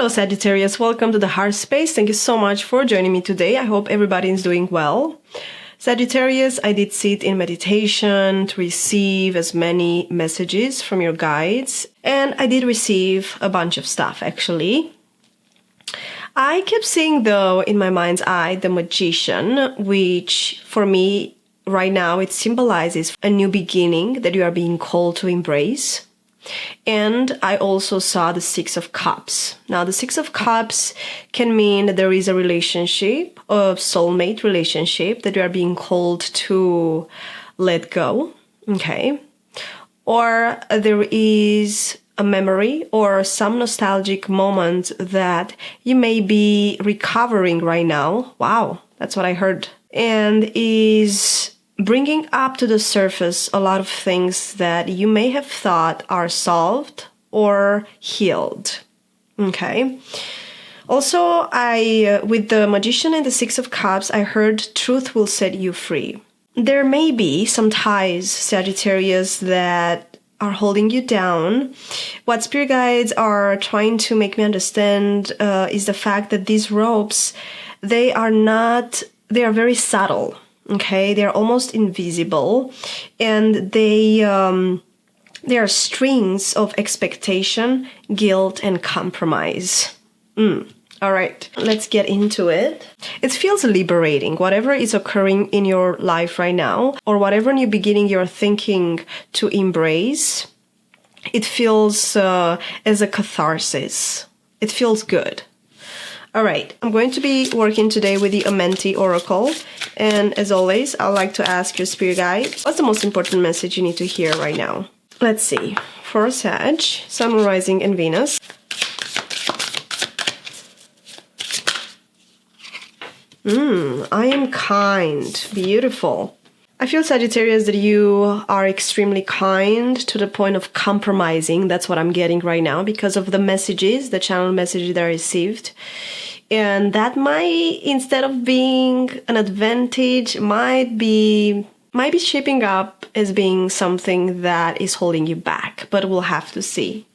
Hello Sagittarius, welcome to the Heart Space. Thank you so much for joining me today. I hope everybody is doing well. Sagittarius, I did sit in meditation to receive as many messages from your guides, and I did receive a bunch of stuff actually. I kept seeing though in my mind's eye the Magician, which for me right now it symbolizes a new beginning that you are being called to embrace. And I also saw the Six of Cups. Now, the Six of Cups can mean that there is a relationship, a soulmate relationship that you are being called to let go, okay? Or there is a memory or some nostalgic moment that you may be recovering right now. Wow, that's what I heard. And is bringing up to the surface a lot of things that you may have thought are solved or healed. Okay. Also, with the Magician and the Six of Cups, I heard truth will set you free. There may be some ties, Sagittarius, that are holding you down. What spirit guides are trying to make me understand is the fact that these ropes, they are very subtle. Okay, they're almost invisible, and they are strings of expectation, guilt, and compromise. All right, let's get into it. It feels liberating, whatever is occurring in your life right now, or whatever new beginning you're thinking to embrace. It feels as a catharsis. It feels good. All right, I'm going to be working today with the Amenti Oracle. And as always, I'd like to ask your spirit guide, what's the most important message you need to hear right now? Let's see. For Sag, Sun, Moon, Rising, and Venus. I am kind. Beautiful. I feel, Sagittarius, that you are extremely kind to the point of compromising. That's what I'm getting right now because of the messages, the channel messages that I received. And that might, instead of being an advantage, might be shaping up as being something that is holding you back. But we'll have to see.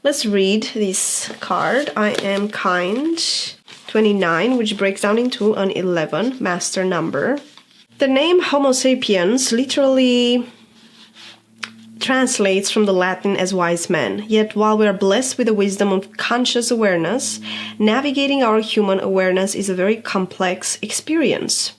Let's read this card. I am kind. 29, which breaks down into an 11, master number. The name Homo sapiens literally translates from the Latin as wise man. Yet while we are blessed with the wisdom of conscious awareness, navigating our human awareness is a very complex experience.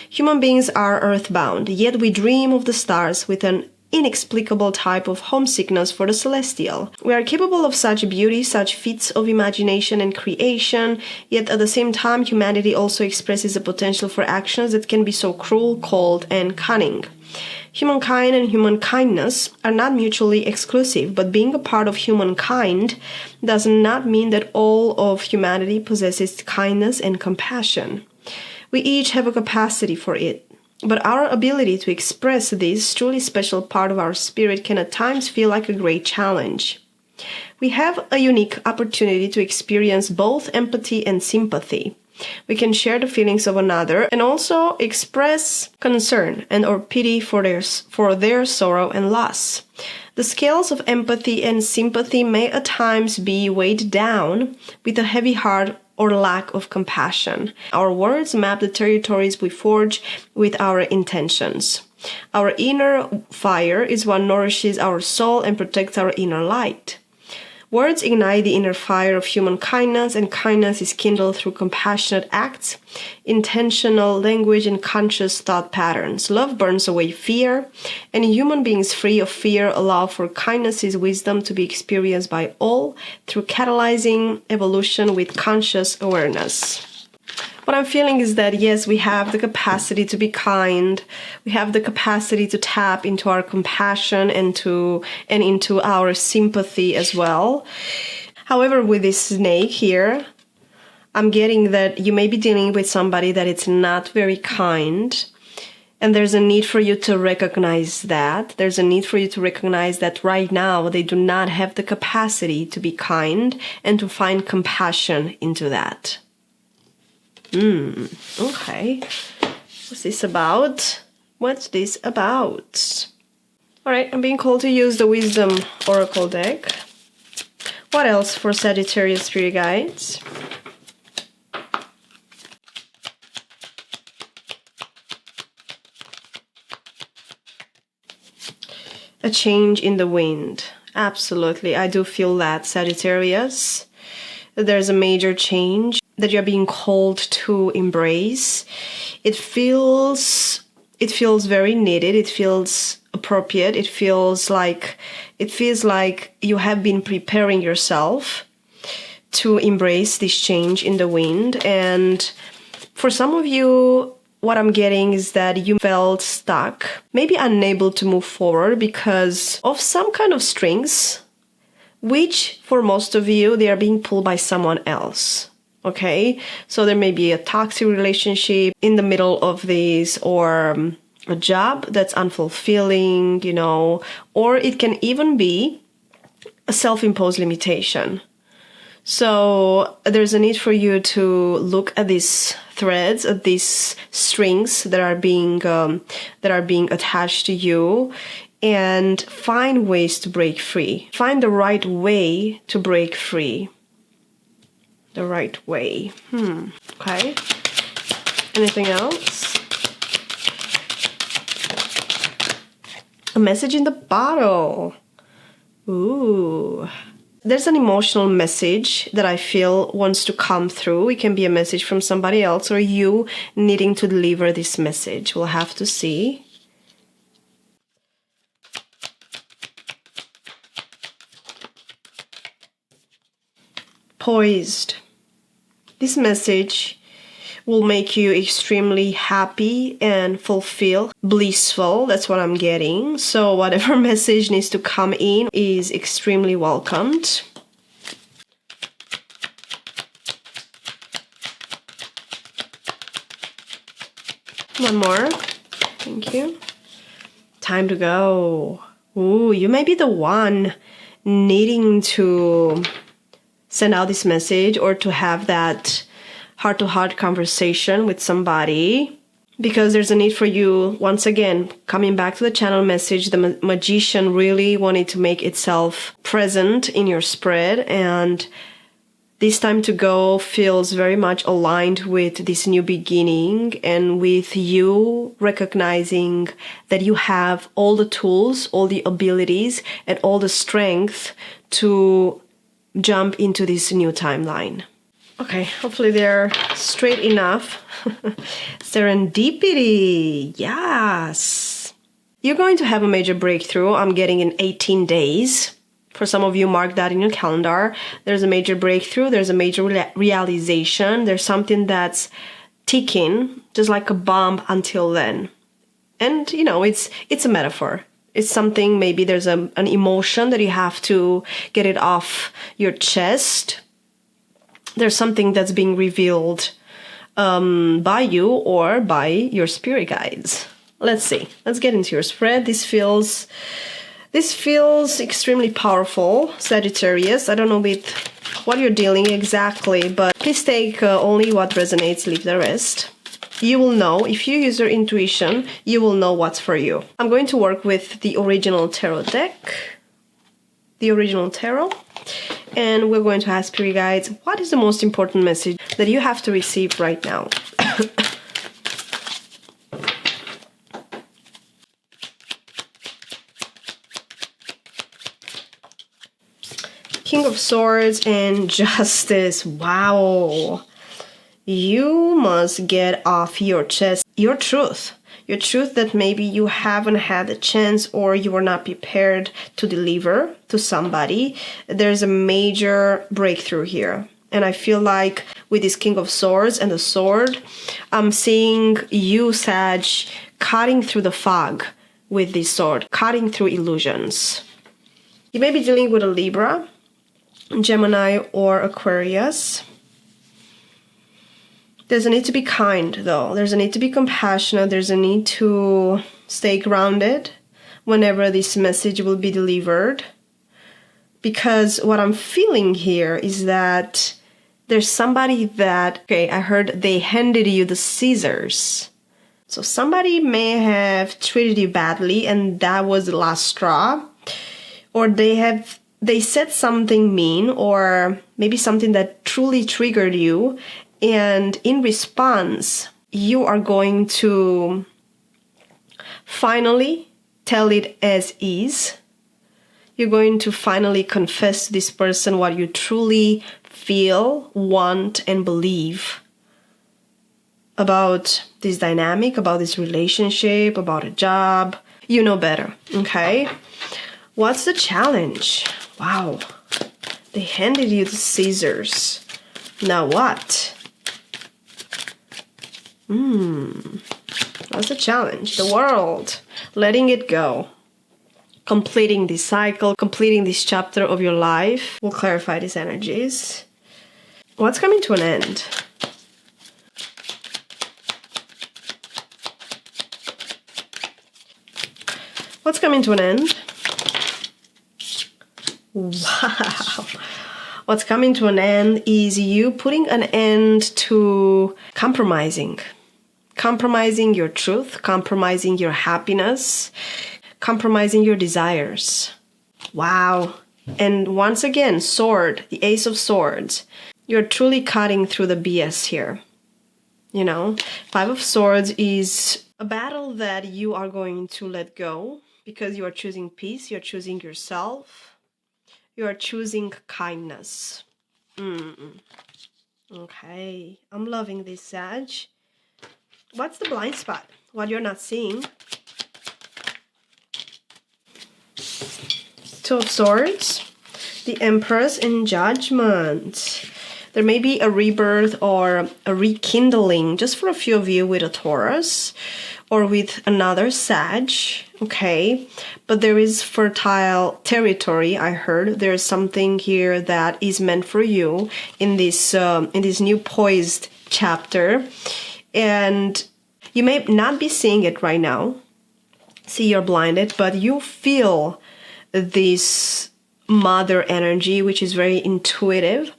Human beings are earthbound, yet we dream of the stars with an inexplicable type of homesickness for the celestial. We are capable of such beauty, such feats of imagination and creation, yet at the same time humanity also expresses a potential for actions that can be so cruel, cold, and cunning. Humankind and human kindness are not mutually exclusive, but being a part of humankind does not mean that all of humanity possesses kindness and compassion. We each have a capacity for it. But our ability to express this truly special part of our spirit can at times feel like a great challenge. We have a unique opportunity to experience both empathy and sympathy. We can share the feelings of another and also express concern and or pity for their sorrow and loss. The scales of empathy and sympathy may at times be weighed down with a heavy heart or lack of compassion. Our words map the territories we forge with our intentions. Our inner fire is what nourishes our soul and protects our inner light. Words ignite the inner fire of human kindness, and kindness is kindled through compassionate acts, intentional language, and conscious thought patterns. Love burns away fear, and human beings free of fear allow for kindness's wisdom to be experienced by all through catalyzing evolution with conscious awareness. What I'm feeling is that, yes, we have the capacity to be kind. We have the capacity to tap into our compassion and into our sympathy as well. However, with this snake here, I'm getting that you may be dealing with somebody that it's not very kind. And there's a need for you to recognize that. There's a need for you to recognize that right now they do not have the capacity to be kind and to find compassion into that. Okay. What's this about? What's this about? Alright, I'm being called to use the Wisdom Oracle deck. What else for Sagittarius spirit guides? A change in the wind. Absolutely. I do feel that, Sagittarius. There's a major change that you're being called to embrace. It feels very needed. It feels appropriate. It feels like you have been preparing yourself to embrace this change in the wind. And for some of you, what I'm getting is that you felt stuck, maybe unable to move forward because of some kind of strings, which for most of you, they are being pulled by someone else. Okay, so there may be a toxic relationship in the middle of this, or a job that's unfulfilling, you know, or it can even be a self-imposed limitation. So there's a need for you to look at these threads, at these strings that are being attached to you, and find ways to break free. Find the right way to break free. The right way. Okay. Anything else? A message in the bottle. Ooh. There's an emotional message that I feel wants to come through. It can be a message from somebody else or you needing to deliver this message. We'll have to see. Poised. This message will make you extremely happy and fulfilled, blissful. That's what I'm getting. So whatever message needs to come in is extremely welcomed. One more. Thank you. Time to go. Ooh, you may be the one needing to send out this message or to have that heart-to-heart conversation with somebody, because there's a need for you, once again, coming back to the channel message, the magician really wanted to make itself present in your spread, and this time to go feels very much aligned with this new beginning and with you recognizing that you have all the tools, all the abilities, and all the strength to jump into this new timeline. Okay, hopefully they're straight enough. Serendipity, yes. You're going to have a major breakthrough. I'm getting in 18 days. For some of you, mark that in your calendar. There's a major breakthrough. There's a major realization. There's something that's ticking, just like a bomb until then. And, you know, it's a metaphor. It's something, maybe there's an emotion that you have to get it off your chest. There's something that's being revealed by you or by your spirit guides. Let's see. Let's get into your spread. This feels extremely powerful, Sagittarius. I don't know with what you're dealing exactly, but please take only what resonates, leave the rest. You will know, if you use your intuition, you will know what's for you. I'm going to work with the original tarot deck, the original tarot, and we're going to ask spirit guides, what is the most important message that you have to receive right now? King of Swords and Justice. Wow. You must get off your chest your truth that maybe you haven't had a chance or you were not prepared to deliver to somebody. There's a major breakthrough here. And I feel like with this King of Swords and the sword, I'm seeing you, Sag, cutting through the fog with this sword, cutting through illusions. You may be dealing with a Libra, Gemini, or Aquarius. There's a need to be kind, though. There's a need to be compassionate. There's a need to stay grounded whenever this message will be delivered. Because what I'm feeling here is that there's somebody that, okay, I heard they handed you the scissors. So somebody may have treated you badly and that was the last straw. Or they have they said something mean or maybe something that truly triggered you, and in response, you are going to finally tell it as is. You're going to finally confess to this person what you truly feel, want, and believe about this dynamic, about this relationship, about a job. You know better, okay? What's the challenge? Wow, they handed you the scissors. Now what? What's the challenge? The world. Letting it go. Completing this cycle, completing this chapter of your life. We'll clarify these energies. What's coming to an end? What's coming to an end? Wow. What's coming to an end is you putting an end to compromising. Compromising your truth, compromising your happiness, compromising your desires. Wow. And once again, sword, the Ace of Swords. You're truly cutting through the BS here. You know, Five of Swords is a battle that you are going to let go because you are choosing peace, you're choosing yourself, you are choosing kindness. Okay, I'm loving this, Sag. What's the blind spot? What you're not seeing? Two of Swords, the Empress, and Judgment. There may be a rebirth or a rekindling, just for a few of you, with a Taurus or with another Sag, okay? But there is fertile territory, I heard. There's something here that is meant for you in this new poised chapter. And you may not be seeing it right now. See, you're blinded, but you feel this mother energy, which is very intuitive,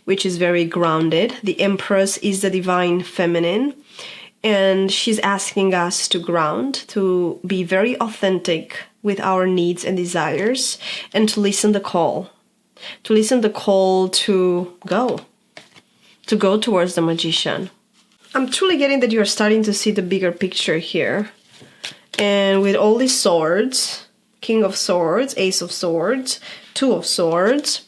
which is very grounded. The Empress is the divine feminine, and she's asking us to ground, to be very authentic with our needs and desires, and to listen the call. To listen the call to go towards the Magician. I'm truly getting that you're starting to see the bigger picture here. And with all these swords, King of Swords, Ace of Swords, Two of Swords,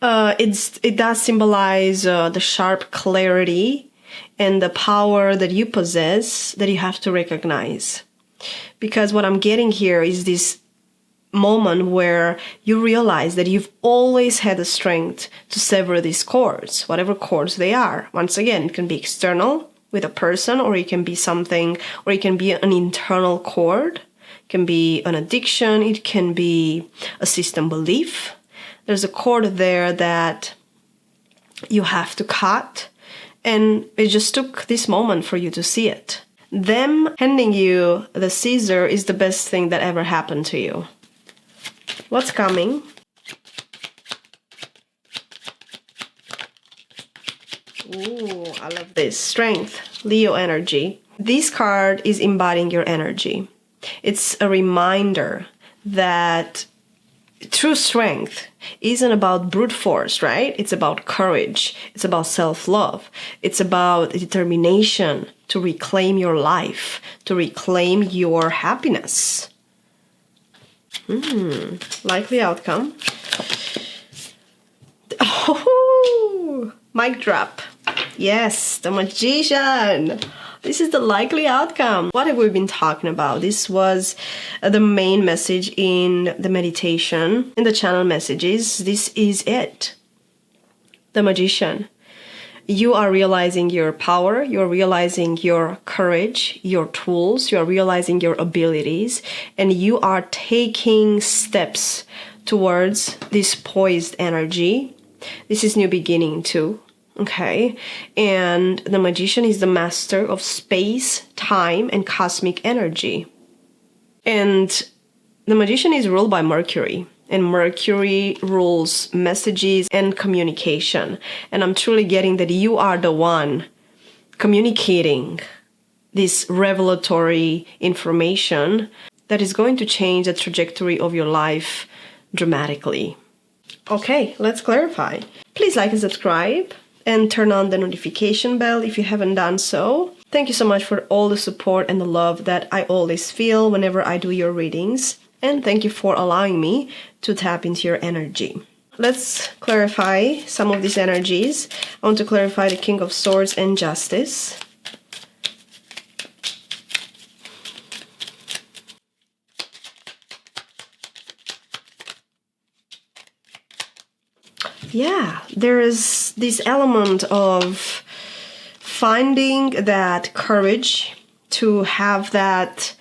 it does symbolize the sharp clarity and the power that you possess that you have to recognize. Because what I'm getting here is this moment where you realize that you've always had the strength to sever these cords, whatever cords they are. Once again, it can be external with a person, or it can be something, or it can be an internal cord. It can be an addiction. It can be a system belief. There's a cord there that you have to cut. And it just took this moment for you to see it. Them handing you the scissor is the best thing that ever happened to you. What's coming? Ooh, I love this. Strength, Leo energy. This card is embodying your energy. It's a reminder that true strength isn't about brute force, right? It's about courage. It's about self-love. It's about determination to reclaim your life, to reclaim your happiness. Likely outcome. Oh, mic drop. Yes, the Magician. This is the likely outcome. What have we been talking about? This was the main message in the meditation, in the channel messages. This is it. The Magician. You are realizing your power, you're realizing your courage, your tools, you're realizing your abilities, and you are taking steps towards this poised energy. This is new beginning too, okay? And the Magician is the master of space, time, and cosmic energy. And the Magician is ruled by Mercury. And Mercury rules messages and communication. And I'm truly getting that you are the one communicating this revelatory information that is going to change the trajectory of your life dramatically. Okay, let's clarify. Please like and subscribe and turn on the notification bell if you haven't done so. Thank you so much for all the support and the love that I always feel whenever I do your readings. And thank you for allowing me to tap into your energy. Let's clarify some of these energies. I want to clarify the King of Swords and Justice. Yeah, there is this element of finding that courage to have that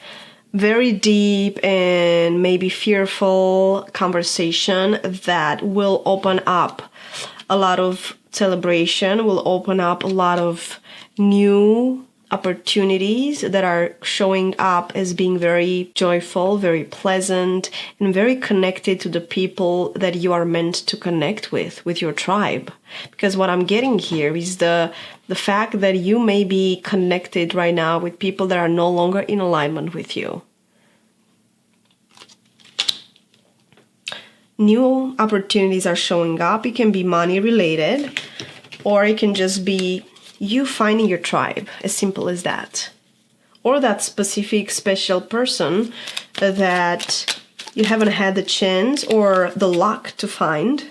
very deep and maybe fearful conversation that will open up a lot of celebration, will open up a lot of new opportunities that are showing up as being very joyful, very pleasant, and very connected to the people that you are meant to connect with your tribe. Because what I'm getting here is the fact that you may be connected right now with people that are no longer in alignment with you. New opportunities are showing up. It can be money related, or it can just be you finding your tribe, as simple as that. Or that specific special person that you haven't had the chance or the luck to find.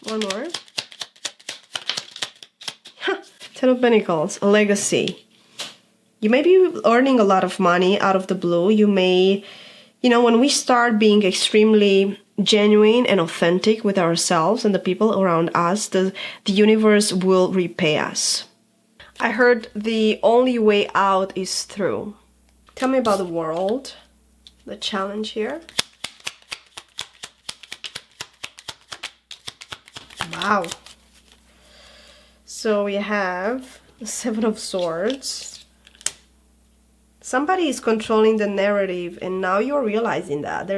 One more. Ten of Pentacles, a legacy. You may be earning a lot of money out of the blue. You may, when we start being extremely genuine and authentic with ourselves and the people around us, the universe will repay us. I heard the only way out is through. Tell me about the world, the challenge here. Wow. So we have the Seven of Swords. Somebody is controlling the narrative, and now you're realizing that.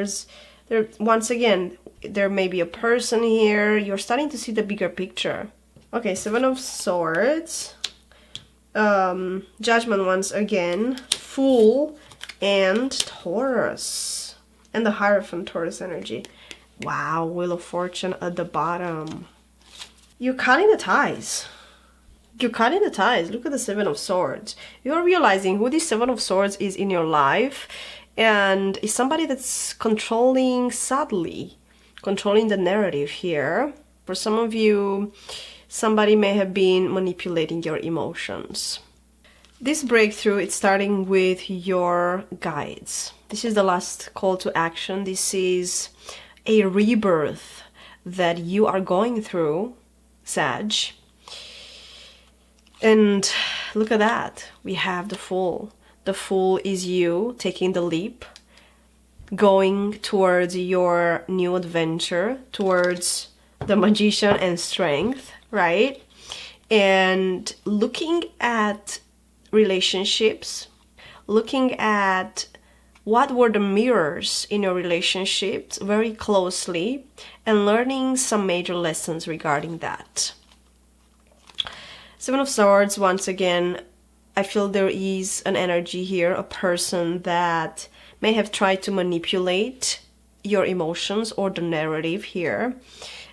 Once again, there may be a person here. You're starting to see the bigger picture. Okay, Seven of Swords. Judgment once again. Fool and Taurus. And the Hierophant Taurus energy. Wow, Wheel of Fortune at the bottom. You're cutting the ties. You're cutting the ties. Look at the Seven of Swords. You're realizing who this Seven of Swords is in your life. And is somebody that's controlling subtly, controlling the narrative here. For some of you, somebody may have been manipulating your emotions. This breakthrough, it's starting with your guides. This is the last call to action. This is a rebirth that you are going through, Sag. And look at that. We have the Fool. The Fool is you taking the leap, going towards your new adventure, towards the Magician and Strength, right? And looking at relationships, looking at what were the mirrors in your relationships very closely, and learning some major lessons regarding that. Seven of Swords, once again, I feel there is an energy here, a person that may have tried to manipulate your emotions or the narrative here.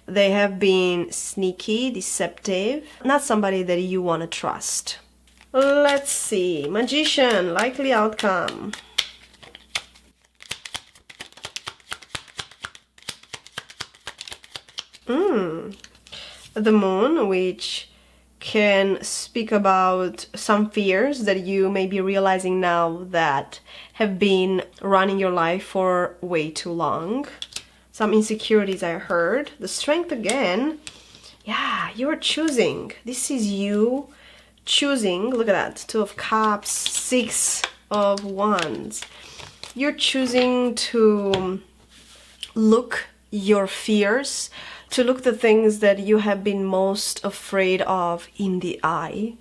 They have been sneaky, deceptive, not somebody that you want to trust. Let's see. Magician, likely outcome. The Moon, which can speak about some fears that you may be realizing now that have been running your life for way too long. Some insecurities I heard. The Strength again. Yeah, you're choosing. This is you choosing. Look at that. Two of Cups, Six of Wands. You're choosing to look your fears, to look the things that you have been most afraid of in the eye.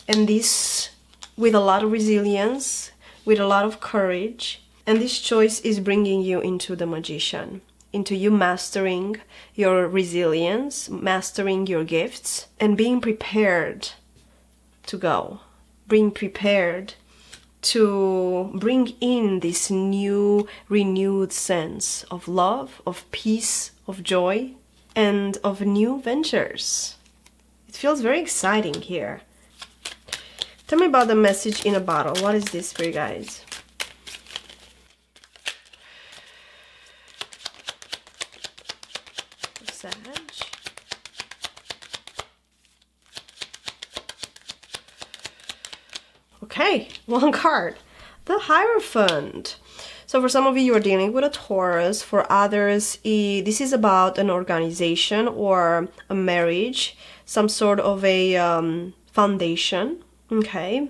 And this with a lot of resilience, with a lot of courage. And this choice is bringing you into the Magician, into you mastering your resilience, mastering your gifts, and being prepared to go. Being prepared to bring in this new, renewed sense of love, of peace, of joy, and of new ventures. It feels very exciting here. Tell me about the message in a bottle. What is this for you guys? Sag. Okay, one card. The Hierophant. So for some of you, you're dealing with a Taurus. For others, this is about an organization or a marriage, some sort of a foundation, okay,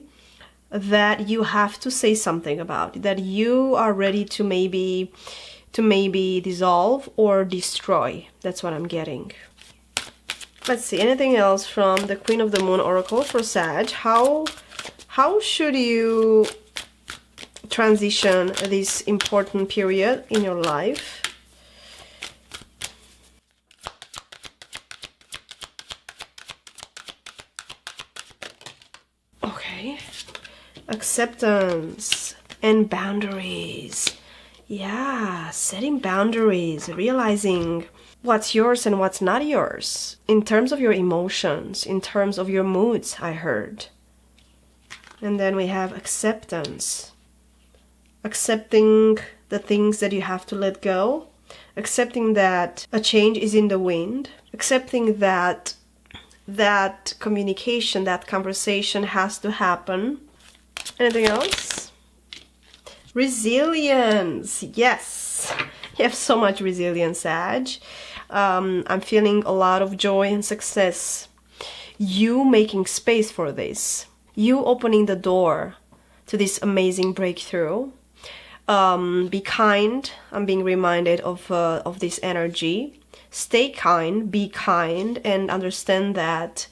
that you have to say something about, that you are ready to maybe dissolve or destroy. That's what I'm getting. Let's see, anything else from the Queen of the Moon Oracle for Sag? How should you transition this important period in your life? Okay. Acceptance and boundaries. Yeah, setting boundaries, realizing what's yours and what's not yours. In terms of your emotions, in terms of your moods, I heard. And then we have acceptance. Accepting the things that you have to let go. Accepting that a change is in the wind. Accepting that communication, that conversation has to happen. Anything else? Resilience. Yes. You have so much resilience, Sag. I'm feeling a lot of joy and success. You making space for this. You opening the door to this amazing breakthrough. Be kind. I'm being reminded of this energy. Stay kind, be kind, and understand that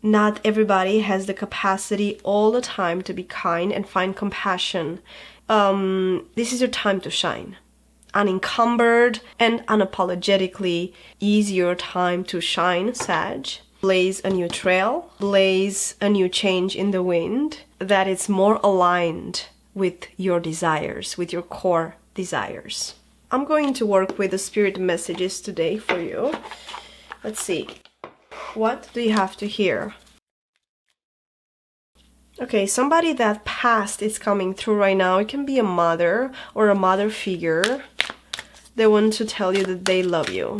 not everybody has the capacity all the time to be kind and find compassion. This is your time to shine. Unencumbered and unapologetically is your time to shine, Sag. Blaze a new trail, blaze a new change in the wind that is more aligned with your desires, with your core desires. I'm going to work with the spirit messages today for you. Let's see. What do you have to hear? Okay, somebody that past is coming through right now. It can be a mother or a mother figure. They want to tell you that they love you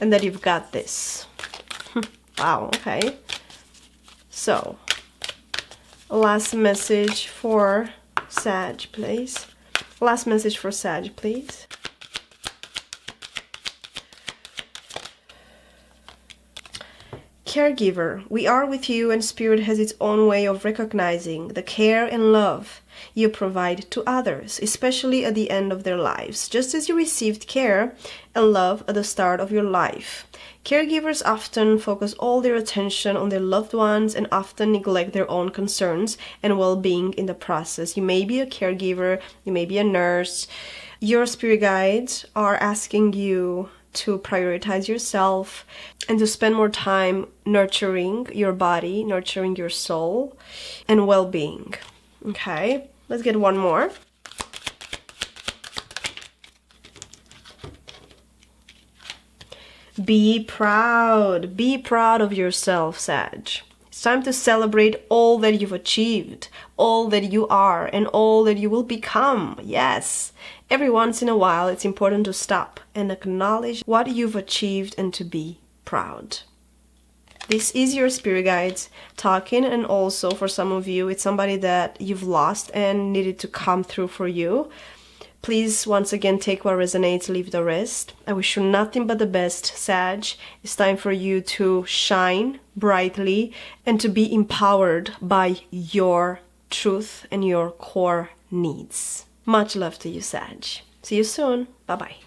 and that you've got this. Wow, okay. So, last message for Sag, please. Last message for Sag, please. Caregiver, we are with you, and Spirit has its own way of recognizing the care and love you provide to others, especially at the end of their lives, just as you received care and love at the start of your life. Caregivers often focus all their attention on their loved ones and often neglect their own concerns and well-being in the process. You may be a caregiver, you may be a nurse. Your spirit guides are asking you to prioritize yourself and to spend more time nurturing your body, nurturing your soul, and well-being. Okay, let's get one more. Be proud. Be proud of yourself, Sag. It's time to celebrate all that you've achieved, all that you are, and all that you will become. Yes. Every once in a while, it's important to stop and acknowledge what you've achieved and to be proud. This is your spirit guides talking, and also for some of you, it's somebody that you've lost and needed to come through for you. Please, once again, take what resonates, leave the rest. I wish you nothing but the best, Sag. It's time for you to shine brightly and to be empowered by your truth and your core needs. Much love to you, Sag. See you soon. Bye-bye.